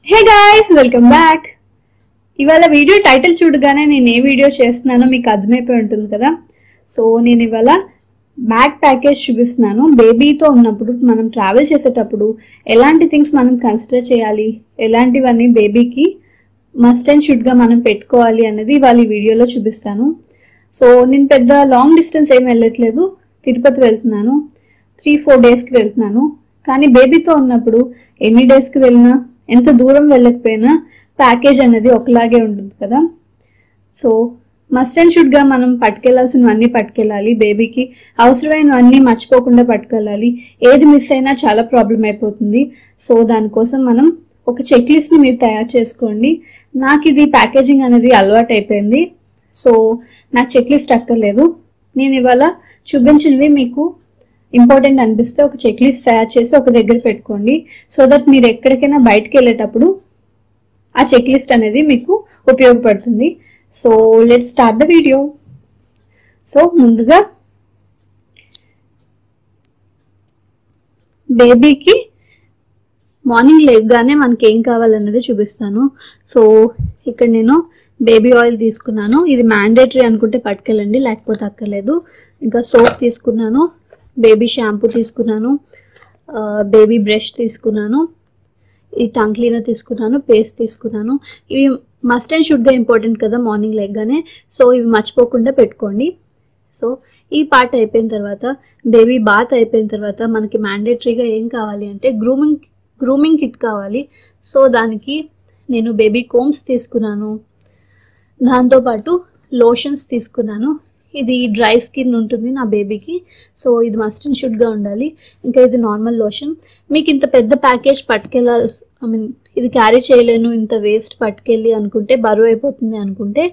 Hey guys, welcome back. ఇవాళ video title చూడగానే నేను ఏ వీడియో చేస్తున్నానో మీకు అర్థమైపోయి ఉంటుంది కదా. సో నేను ఇవాళ బ్యాగ్ ప్యాకేజ్ చూపిస్తున్నాను. బేబీతో ఉన్నప్పుడు మనం ట్రావెల్ చేసేటప్పుడు ఎలాంటి థింగ్స్ మనం కన్సిడర్ చేయాలి, ఎలాంటివన్నీ బేబీకి మస్ట్ అండ్ షుడ్గా మనం పెట్టుకోవాలి అనేది ఇవాళ ఈ వీడియోలో చూపిస్తాను. సో నేను పెద్ద లాంగ్ డిస్టెన్స్ ఏం వెళ్ళట్లేదు, తిరుపతి వెళ్తున్నాను, 3-4 డేస్కి వెళ్తున్నాను. కానీ బేబీతో ఉన్నప్పుడు ఎన్ని డేస్కి వెళ్ళినా, ఎంత దూరం వెళ్ళకపోయినా ప్యాకేజ్ అనేది ఒకలాగే ఉంటుంది కదా. సో మస్ట్ అండ్ షుడ్గా మనం పట్టుకెళ్లాల్సినవన్నీ పట్టుకెళ్ళాలి, బేబీకి అవసరమైనవన్నీ మర్చిపోకుండా పట్టుకెళ్ళాలి. ఏది మిస్ అయినా చాలా ప్రాబ్లం అయిపోతుంది. సో దానికోసం మనం ఒక చెక్ లిస్ట్ని మీరు తయారు చేసుకోండి. నాకు ఇది ప్యాకేజింగ్ అనేది అలవాటు అయిపోయింది, సో నాకు చెక్ లిస్ట్ అక్కర్లేదు. నేను ఇవాళ చూపించినవి మీకు ఇంపార్టెంట్ అనిపిస్తే ఒక చెక్ లిస్ట్ తయారు చేసి ఒక దగ్గర పెట్టుకోండి. సో దట్ మీరు ఎక్కడికైనా బయటకు వెళ్ళేటప్పుడు ఆ చెక్ లిస్ట్ అనేది మీకు ఉపయోగపడుతుంది. So let's start the video. So ముందుగా బేబీకి మార్నింగ్ లేవగానే మనకి ఏం కావాలన్నది చూపిస్తాను. సో ఇక్కడ నేను బేబీ ఆయిల్ తీసుకున్నాను. ఇది మ్యాండేటరీ అనుకుంటే పట్టుకెళ్ళండి, లేకపోతే అక్కర్లేదు. ఇంకా సోప్ తీసుకున్నాను, బేబీ షాంపూ తీసుకున్నాను, బేబీ బ్రష్ తీసుకున్నాను, ఈ టంగ్ క్లీనర్ తీసుకున్నాను, పేస్ట్ తీసుకున్నాను. ఇవి మస్ట్ అండ్ షుడ్గా ఇంపార్టెంట్ కదా మార్నింగ్ లెగ్గానే. సో ఇవి మర్చిపోకుండా పెట్టుకోండి. సో ఈ పార్ట్ అయిపోయిన తర్వాత, బేబీ బాత్ అయిపోయిన తర్వాత మనకి మ్యాండేటరీగా ఏం కావాలి అంటే గ్రూమింగ్ కిట్ కావాలి. సో దానికి నేను బేబీ కోమ్స్ తీసుకున్నాను, దాంతోపాటు లోషన్స్ తీసుకున్నాను. ఇది డ్రై స్కిన్ ఉంటుంది నా బేబీకి, సో ఇది మస్ట్ అండ్ షుడ్గా ఉండాలి. ఇంకా ఇది నార్మల్ లోషన్. మీకు ఇంత పెద్ద ప్యాకేజ్ పట్టుకెళ్ళాలి, ఇది క్యారీ చేయలేను, ఇంత వేస్ట్ పట్టుకెళ్ళి అనుకుంటే, బరువు అయిపోతుంది అనుకుంటే,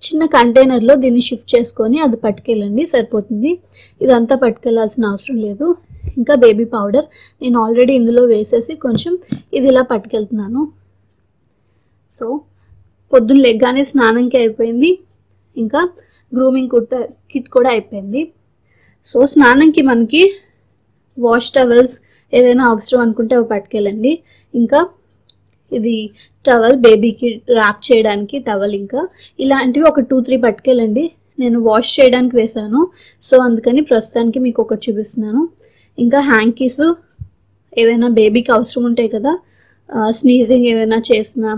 చిన్న కంటైనర్లో దీన్ని షిఫ్ట్ చేసుకొని అది పట్టుకెళ్ళండి, సరిపోతుంది. ఇదంతా పట్టుకెళ్ళాల్సిన అవసరం లేదు. ఇంకా బేబీ పౌడర్ నేను ఆల్రెడీ ఇందులో వేసేసి కొంచెం ఇది ఇలా పట్టుకెళ్తున్నాను. సో పొద్దున్న లెగ్గానే స్నానంకి అయిపోయింది, ఇంకా గ్రూమింగ్ కిట్ కూడా అయిపోయింది. సో స్నానంకి మనకి వాష్ టవల్స్ ఏదైనా అవసరం అనుకుంటే అవి పట్టుకెళ్ళండి. ఇంకా ఇది టవల్, బేబీకి ర్యాప్ చేయడానికి టవల్, ఇంకా ఇలాంటివి ఒక 2-3 పట్టుకెళ్ళండి. నేను వాష్ చేయడానికి వేసాను, సో అందుకని ప్రస్తుతానికి మీకు ఒకటి చూపిస్తున్నాను. ఇంకా హ్యాంకీస్ ఏదైనా బేబీకి అవసరం ఉంటాయి కదా, స్నీజింగ్ ఏమైనా చేసినా,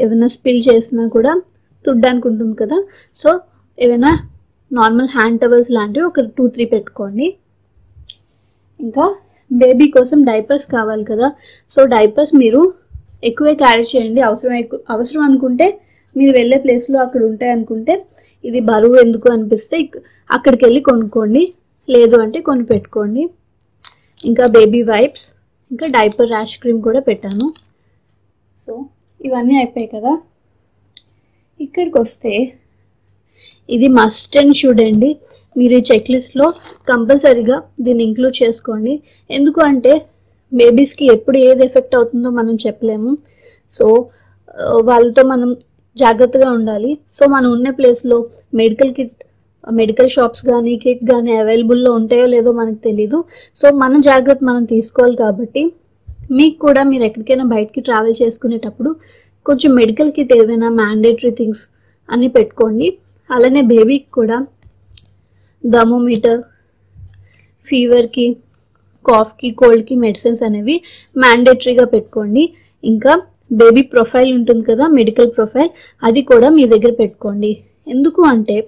ఏమైనా స్పిల్ చేసినా కూడా తుడ్డానికి ఉంటుంది కదా. సో ఏమైనా నార్మల్ హ్యాండ్ టవల్స్ లాంటివి ఒక 2-3 పెట్టుకోండి. ఇంకా బేబీ కోసం డైపర్స్ కావాలి కదా. సో డైపర్స్ మీరు ఎక్కువే క్యారీ చేయండి. అవసరం అనుకుంటే మీరు వెళ్ళే ప్లేస్లో అక్కడ ఉంటాయి అనుకుంటే, ఇది బరువు ఎందుకు అనిపిస్తే అక్కడికి వెళ్ళి కొనుక్కోండి, లేదు అంటే కొని పెట్టుకోండి. ఇంకా బేబీ వైప్స్, ఇంకా డైపర్ ర్యాష్ క్రీమ్ కూడా పెట్టాను. సో ఇవన్నీ అయిపోయాయి కదా. ఇక్కడికి వస్తే ఇది మస్ట్ అండ్ షుడ్ అండి. మీరు ఈ చెక్ లిస్ట్లో కంపల్సరీగా దీన్ని ఇంక్లూడ్ చేసుకోండి. ఎందుకు అంటే బేబీస్కి ఎప్పుడు ఏది ఎఫెక్ట్ అవుతుందో మనం చెప్పలేము. సో వాళ్ళతో మనం జాగ్రత్తగా ఉండాలి. సో మనం ఉన్న ప్లేస్లో మెడికల్ షాప్స్ కానీ కిట్ కానీ అవైలబుల్లో ఉంటాయో లేదో మనకు తెలీదు. సో మన జాగ్రత్త మనం తీసుకోవాలి. కాబట్టి మీకు కూడా మీరు ఎక్కడికైనా బయటికి ట్రావెల్ చేసుకునేటప్పుడు కొంచెం మెడికల్ కిట్ ఏదైనా మ్యాండేటరీ థింగ్స్ అన్నీ పెట్టుకోండి. అలానే బేబీకి కూడా థర్మోమీటర్, ఫీవర్కి, కాఫ్కి, కోల్డ్కి మెడిసిన్స్ అనేవి మ్యాండేటరీగా పెట్టుకోండి. ఇంకా బేబీ ప్రొఫైల్ ఉంటుంది కదా, మెడికల్ ప్రొఫైల్, అది కూడా మీ దగ్గర పెట్టుకోండి. ఎందుకు అంటే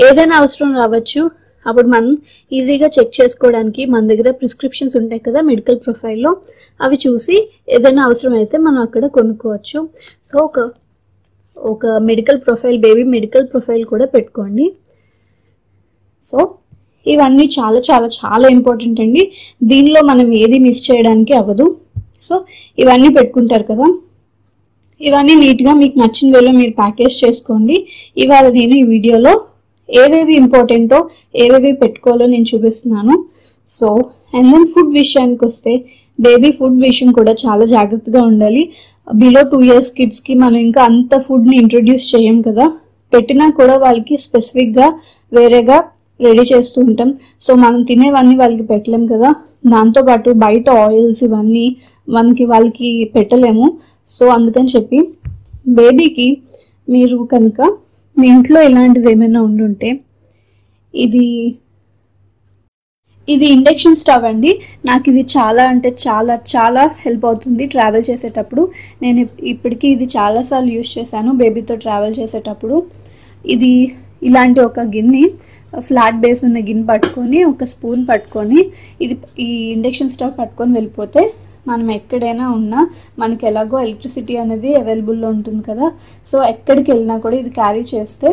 ఏదైనా అవసరం రావచ్చు, అప్పుడు మనం ఈజీగా చెక్ చేసుకోవడానికి మన దగ్గర ప్రిస్క్రిప్షన్స్ ఉంటాయి కదా మెడికల్ ప్రొఫైల్లో, అవి చూసి ఏదైనా అవసరం అయితే మనం అక్కడ కొనుక్కోవచ్చు. సో ఒక medical profile, baby medical profile కూడా పెట్టుకోండి. సో ఇవన్నీ చాలా చాలా చాలా ఇంపార్టెంట్ అండి. దీనిలో మనం ఏది మిస్ చేయడానికి అవ్వదు. సో ఇవన్నీ పెట్టుకుంటారు కదా, ఇవన్నీ నీట్గా మీకు నచ్చిన వేలో మీరు ప్యాకేజ్ చేసుకోండి. ఇవాళ నేను ఈ వీడియోలో ఏవేవి ఇంపార్టెంటో, ఏవేవి పెట్టుకోవాలో నేను చూపిస్తున్నాను. సో అండ్ దెన్ ఫుడ్ విషయానికి వస్తే, బేబీ ఫుడ్ విషయం కూడా చాలా జాగ్రత్తగా ఉండాలి. బిలో 2 years కిడ్స్కి మనం ఇంకా అంత ఫుడ్ని ఇంట్రొడ్యూస్ చేయం కదా, పెట్టినా కూడా వాళ్ళకి స్పెసిఫిక్గా వేరేగా రెడీ చేస్తూ ఉంటాం. సో మనం తినేవన్నీ వాళ్ళకి పెట్టలేం కదా. దాంతోపాటు బయట ఆయిల్స్ ఇవన్నీ వాళ్ళకి పెట్టలేము. సో అందుకని చెప్పి బేబీకి మీరు కనుక మీ ఇంట్లో ఇలాంటిది ఏమైనా ఉండుంటే, ఇది ఇండక్షన్ స్టవ్ అండి. నాకు ఇది చాలా అంటే చాలా చాలా హెల్ప్ అవుతుంది ట్రావెల్ చేసేటప్పుడు. నేను ఇప్పటికీ ఇది చాలాసార్లు యూజ్ చేశాను బేబీతో ట్రావెల్ చేసేటప్పుడు. ఇది ఇలాంటి ఒక గిన్నె, ఫ్లాట్ బేస్ ఉన్న గిన్నె పట్టుకొని, ఒక స్పూన్ పట్టుకొని, ఈ ఇండక్షన్ స్టవ్ పట్టుకొని వెళ్ళిపోతే మనం ఎక్కడైనా ఉన్నా, మనకి ఎలాగో ఎలక్ట్రిసిటీ అనేది అవైలబుల్లో ఉంటుంది కదా, సో ఎక్కడికి వెళ్ళినా కూడా ఇది క్యారీ చేస్తే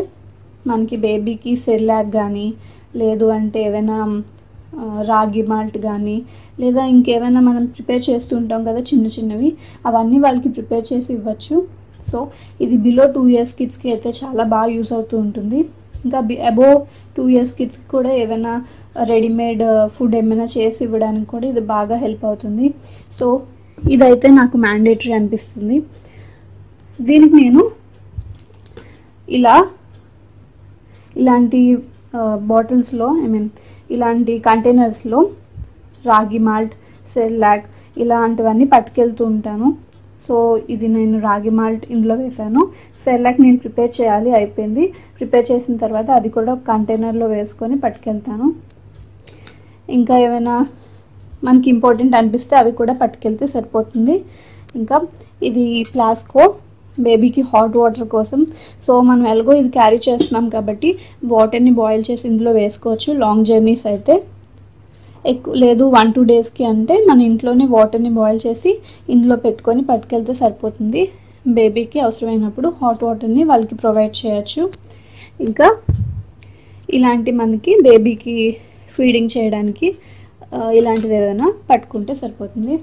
మనకి బేబీకి సెర్లాక్ కానీ, లేదు అంటే ఏమైనా రాగి మాల్ట్ కానీ, లేదా ఇంకేమైనా మనం ప్రిపేర్ చేస్తూ ఉంటాం కదా చిన్న చిన్నవి, అవన్నీ వాళ్ళకి ప్రిపేర్ చేసి ఇవ్వచ్చు. సో ఇది బిలో 2 years కిడ్స్కి అయితే చాలా బాగా యూస్ అవుతూ ఉంటుంది. ఇంకా అబోవ్ 2 years కిడ్స్కి కూడా ఏమైనా రెడీమేడ్ ఫుడ్ ఏమైనా చేసి ఇవ్వడానికి కూడా ఇది బాగా హెల్ప్ అవుతుంది. సో ఇదైతే నాకు మ్యాండేటరీ అనిపిస్తుంది. దీనికి నేను ఇలాంటి బాటిల్స్లో, ఇలాంటి కంటైనర్స్లో రాగి మాల్ట్, సెర్లాక్ ఇలాంటివన్నీ పట్టుకెళ్తూ ఉంటాను. సో ఇది నేను రాగి మాల్ట్ ఇందులో వేసాను. సెర్లాక్ నేను ప్రిపేర్ చేయాలి, అయిపోయింది. ప్రిపేర్ చేసిన తర్వాత అది కూడా కంటైనర్లో వేసుకొని పట్టుకెళ్తాను. ఇంకా ఏమైనా మనకి ఇంపార్టెంట్ అనిపిస్తే అవి కూడా పట్టుకెళ్తే సరిపోతుంది. ఇంకా ఇది ఫ్లాస్కో బేబీకి హాట్ వాటర్ కోసం. సో మనం ఎలాగో ఇది క్యారీ చేస్తున్నాం కాబట్టి వాటర్ని బాయిల్ చేసి ఇందులో వేసుకోవచ్చు. లాంగ్ జర్నీస్ అయితే లేదు 1-2 daysకి అంటే మన ఇంట్లోనే వాటర్ని బాయిల్ చేసి ఇందులో పెట్టుకొని పట్టుకెళ్తే సరిపోతుంది. బేబీకి అవసరమైనప్పుడు హాట్ వాటర్ని వాళ్ళకి ప్రొవైడ్ చేయొచ్చు. ఇంకా ఇలాంటి మనకి బేబీకి ఫీడింగ్ చేయడానికి ఇలాంటిది ఏదైనా పట్టుకుంటే సరిపోతుంది.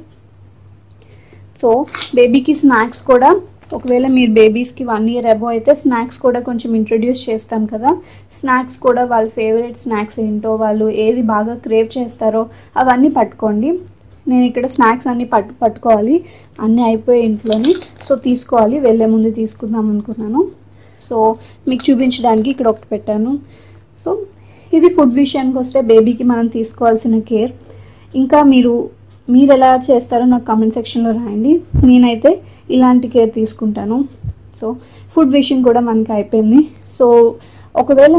సో బేబీకి స్నాక్స్ కూడా, ఒకవేళ మీరు బేబీస్కి 1 year అబో అయితే స్నాక్స్ కూడా కొంచెం ఇంట్రడ్యూస్ చేస్తాం కదా, స్నాక్స్ కూడా వాళ్ళ ఫేవరెట్ స్నాక్స్ ఏంటో, వాళ్ళు ఏది బాగా క్రేవ్ చేస్తారో అవన్నీ పట్టుకోండి. నేను ఇక్కడ స్నాక్స్ అన్నీ పట్టుకోవాలి, అన్నీ అయిపోయి ఇంట్లోని, సో తీసుకోవాలి, వెళ్ళే ముందు తీసుకుందాం అనుకున్నాను. సో మీకు చూపించడానికి ఇక్కడ ఒకటి పెట్టాను. సో ఇది ఫుడ్ విషయానికి వస్తే బేబీకి మనం తీసుకోవాల్సిన కేర్. ఇంకా మీరు ఎలా చేస్తారో నాకు కామెంట్ సెక్షన్లో రాయండి. నేనైతే ఇలాంటి కేర్ తీసుకుంటాను. సో ఫుడ్ విషయం కూడా మనకి అయిపోయింది. సో ఒకవేళ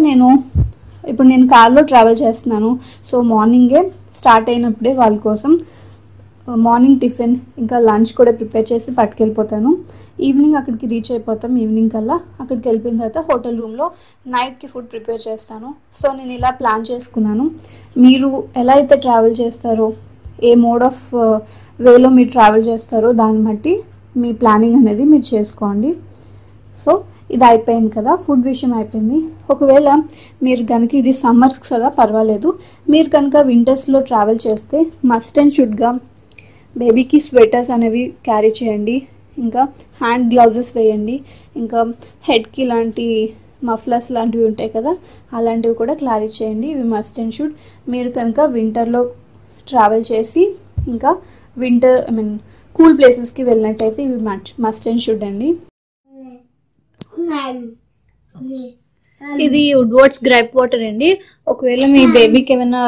ఇప్పుడు నేను కార్లో ట్రావెల్ చేస్తున్నాను, సో మార్నింగే స్టార్ట్ అయినప్పుడే వాళ్ళ కోసం మార్నింగ్ టిఫిన్ ఇంకా లంచ్ కూడా ప్రిపేర్ చేసి పట్టుకెళ్ళిపోతాను. ఈవినింగ్ అక్కడికి రీచ్ అయిపోతాం. ఈవినింగ్ కల్లా అక్కడికి వెళ్ళిపోయిన తర్వాత హోటల్ రూమ్లో నైట్కి ఫుడ్ ప్రిపేర్ చేస్తాను. సో నేను ఇలా ప్లాన్ చేసుకున్నాను. మీరు ఎలా అయితే ట్రావెల్ చేస్తారో, ఏ మోడ్ ఆఫ్ వేలో మీరు ట్రావెల్ చేస్తారో దాన్ని బట్టి మీ ప్లానింగ్ అనేది మీరు చేసుకోండి. సో ఇది అయిపోయింది కదా, ఫుడ్ విషయం అయిపోయింది. ఒకవేళ మీరు కనుక, ఇది సమ్మర్స్ కదా పర్వాలేదు, మీరు కనుక వింటర్స్లో ట్రావెల్ చేస్తే మస్ట్ అండ్ షుడ్గా బేబీకి స్వెటర్స్ అనేవి క్యారీ చేయండి. ఇంకా హ్యాండ్ గ్లౌజెస్ వేయండి. ఇంకా హెడ్కి ఇలాంటి మఫ్లర్స్ లాంటివి ఉంటాయి కదా, అలాంటివి కూడా క్యారీ చేయండి. ఇవి మస్ట్ అండ్ షుడ్. మీరు కనుక వింటర్లో ట్రావెల్ చేసి ఇంకా కూల్ ప్లేసెస్కి వెళ్ళినట్టయితే ఇవి మస్ట్ అండ్ షుడ్ అండి. ఇది వుడ్వర్డ్స్ గ్రైప్ వాటర్ అండి. ఒకవేళ మీ బేబీకి ఏమైనా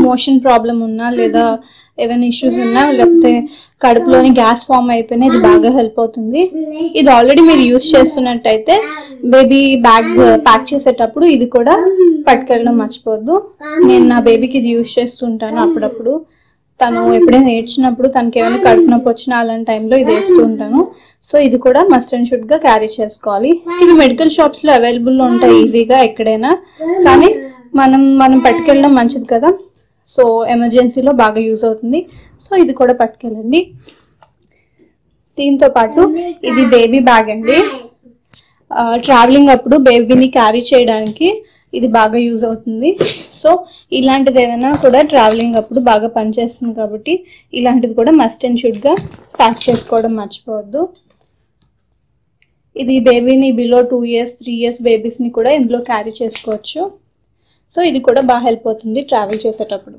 మోషన్ ప్రాబ్లం ఉన్నా, లేదా ఏమైనా ఇష్యూస్ ఉన్నా, లేకపోతే కడుపులోని గ్యాస్ ఫామ్ అయిపోయినా ఇది బాగా హెల్ప్ అవుతుంది. ఇది ఆల్రెడీ మీరు యూజ్ చేస్తున్నట్టయితే బేబీ బ్యాగ్ ప్యాక్ చేసేటప్పుడు ఇది కూడా పట్టుకెళ్ళడం మర్చిపోవద్దు. నేను నా బేబీకి ఇది యూజ్ చేస్తుంటాను అప్పుడప్పుడు. తను ఎప్పుడైనా ఏడ్చినప్పుడు, తనకి ఏమైనా కడుపు నొప్పి వచ్చినా అలాంటి టైంలో ఇది వేస్తూ ఉంటాను. సో ఇది కూడా మస్ట్ అండ్ షుడ్ గా క్యారీ చేసుకోవాలి. ఇవి మెడికల్ షాప్స్ లో అవైలబుల్ ఉంటాయి ఈజీగా ఎక్కడైనా, కానీ మనం పట్టుకెళ్ళడం మంచిది కదా. సో ఎమర్జెన్సీలో బాగా యూజ్ అవుతుంది. సో ఇది కూడా పట్టుకెళ్ళండి. దీంతో పాటు ఇది బేబీ బ్యాగ్ అండి. ట్రావెలింగ్ అప్పుడు బేబీని క్యారీ చేయడానికి ఇది బాగా యూజ్ అవుతుంది. సో ఇలాంటిది ఏదైనా కూడా ట్రావెలింగ్ అప్పుడు బాగా పనిచేస్తుంది కాబట్టి ఇలాంటిది కూడా మస్ట్ అండ్ షుడ్ గా ప్యాక్ చేసుకోవడం మర్చిపోవద్దు. ఇది బేబీని బిలో 2 years 3 years బేబీస్ని కూడా ఇందులో క్యారీ చేసుకోవచ్చు. సో ఇది కూడా బాగా హెల్ప్ అవుతుంది ట్రావెల్ చేసేటప్పుడు.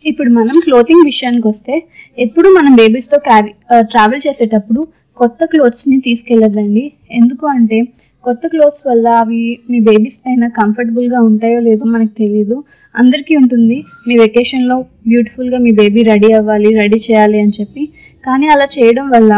ఇప్పుడు మనం క్లోతింగ్ విషయానికి వస్తే, ఎప్పుడు మనం బేబీస్తో ట్రావెల్ చేసేటప్పుడు కొత్త క్లోత్స్ని తీసుకెళ్ళదండి. ఎందుకు అంటే కొత్త క్లోత్స్ వల్ల అవి మీ బేబీస్ పైన కంఫర్టబుల్గా ఉంటాయో లేదో మనకు తెలియదు. అందరికీ ఉంటుంది మీ వెకేషన్లో బ్యూటిఫుల్గా మీ బేబీ రెడీ అవ్వాలి, రెడీ చేయాలి అని చెప్పి. కానీ అలా చేయడం వల్ల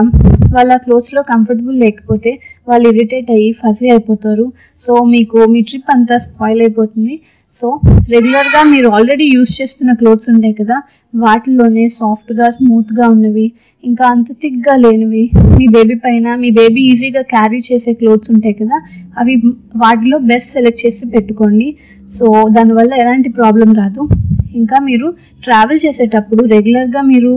వాళ్ళ క్లోత్స్లో కంఫర్టబుల్ లేకపోతే వాళ్ళు ఇరిటేట్ అయ్యి ఫజీ అయిపోతారు. సో మీకు మీ ట్రిప్ అంతా స్పాయిల్ అయిపోతుంది. సో రెగ్యులర్గా మీరు ఆల్రెడీ యూజ్ చేస్తున్న క్లోత్స్ ఉంటాయి కదా, వాటిల్లోనే సాఫ్ట్గా స్మూత్గా ఉన్నవి, ఇంకా అంత థిక్గా లేనివి, మీ బేబీ పైన మీ బేబీ ఈజీగా క్యారీ చేసే క్లోత్స్ ఉంటాయి కదా, అవి వాటిలో బెస్ట్ సెలెక్ట్ చేసి పెట్టుకోండి. సో దానివల్ల ఎలాంటి ప్రాబ్లం రాదు. ఇంకా మీరు ట్రావెల్ చేసేటప్పుడు రెగ్యులర్గా మీరు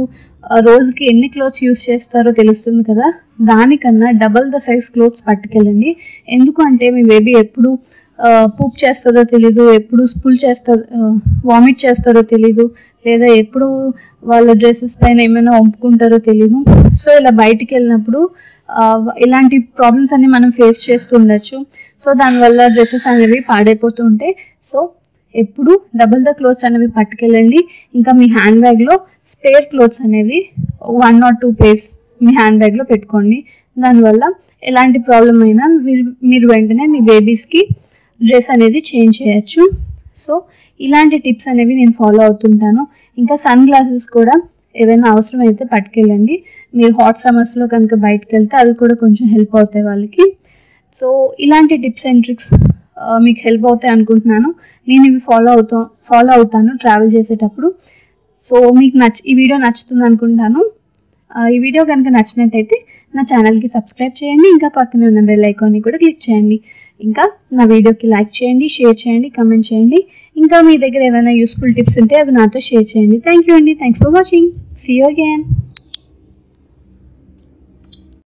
రోజుకి ఎన్ని క్లోత్స్ యూజ్ చేస్తారో తెలుస్తుంది కదా, దానికన్నా డబల్ ద సైజ్ క్లోత్స్ పట్టుకెళ్ళండి. ఎందుకు అంటే మీ బేబీ ఎప్పుడు పూప్ చేస్తుందో తెలీదు, ఎప్పుడు స్పుల్ వామిట్ చేస్తారో తెలీదు, లేదా ఎప్పుడు వాళ్ళ డ్రెస్సెస్ పైన ఏమైనా వంపుకుంటారో తెలీదు. సో ఇలా బయటికి వెళ్ళినప్పుడు ఇలాంటి ప్రాబ్లమ్స్ అన్ని మనం ఫేస్ చేస్తూ ఉండొచ్చు. సో దానివల్ల డ్రెస్సెస్ అనేవి పాడైపోతూ ఉంటాయి. సో ఎప్పుడు డబుల్ ద క్లోత్స్ అనేవి పట్టుకెళ్ళండి. ఇంకా మీ హ్యాండ్ బ్యాగ్లో స్పేర్ క్లోత్స్ అనేవి 1 or 2 pairs మీ హ్యాండ్ బ్యాగ్లో పెట్టుకోండి. దానివల్ల ఎలాంటి ప్రాబ్లం అయినా మీరు వెంటనే మీ బేబీస్కి డ్రెస్ అనేది చేంజ్ చేయొచ్చు. సో ఇలాంటి టిప్స్ అనేవి నేను ఫాలో అవుతుంటాను. ఇంకా సన్ గ్లాసెస్ కూడా ఏవైనా అవసరం అయితే పట్టుకెళ్ళండి. మీరు హాట్ సమ్మర్స్లో కనుక బయటకు వెళ్తే అవి కూడా కొంచెం హెల్ప్ అవుతాయి వాళ్ళకి. సో ఇలాంటి టిప్స్ అండ్ ట్రిక్స్ మీకు హెల్ప్ అవుతాయి అనుకుంటున్నాను. నేను ఇవి ఫాలో అవుతాను ట్రావెల్ చేసేటప్పుడు. సో మీకు ఈ వీడియో నచ్చుతుంది అనుకుంటాను. ఈ వీడియో కనుక నచ్చినట్టయితే నా ఛానల్కి సబ్స్క్రైబ్ చేయండి. ఇంకా పక్కనే ఉన్న బెల్ ఐకాన్ని కూడా క్లిక్ చేయండి. ఇంకా నా వీడియోకి లైక్ చేయండి, షేర్ చేయండి, కమెంట్ చేయండి. ఇంకా మీ దగ్గర ఏమైనా యూస్ఫుల్ టిప్స్ ఉంటే అవి నాతో షేర్ చేయండి. థ్యాంక్ యూ అండి. Thanks for watching. See you again.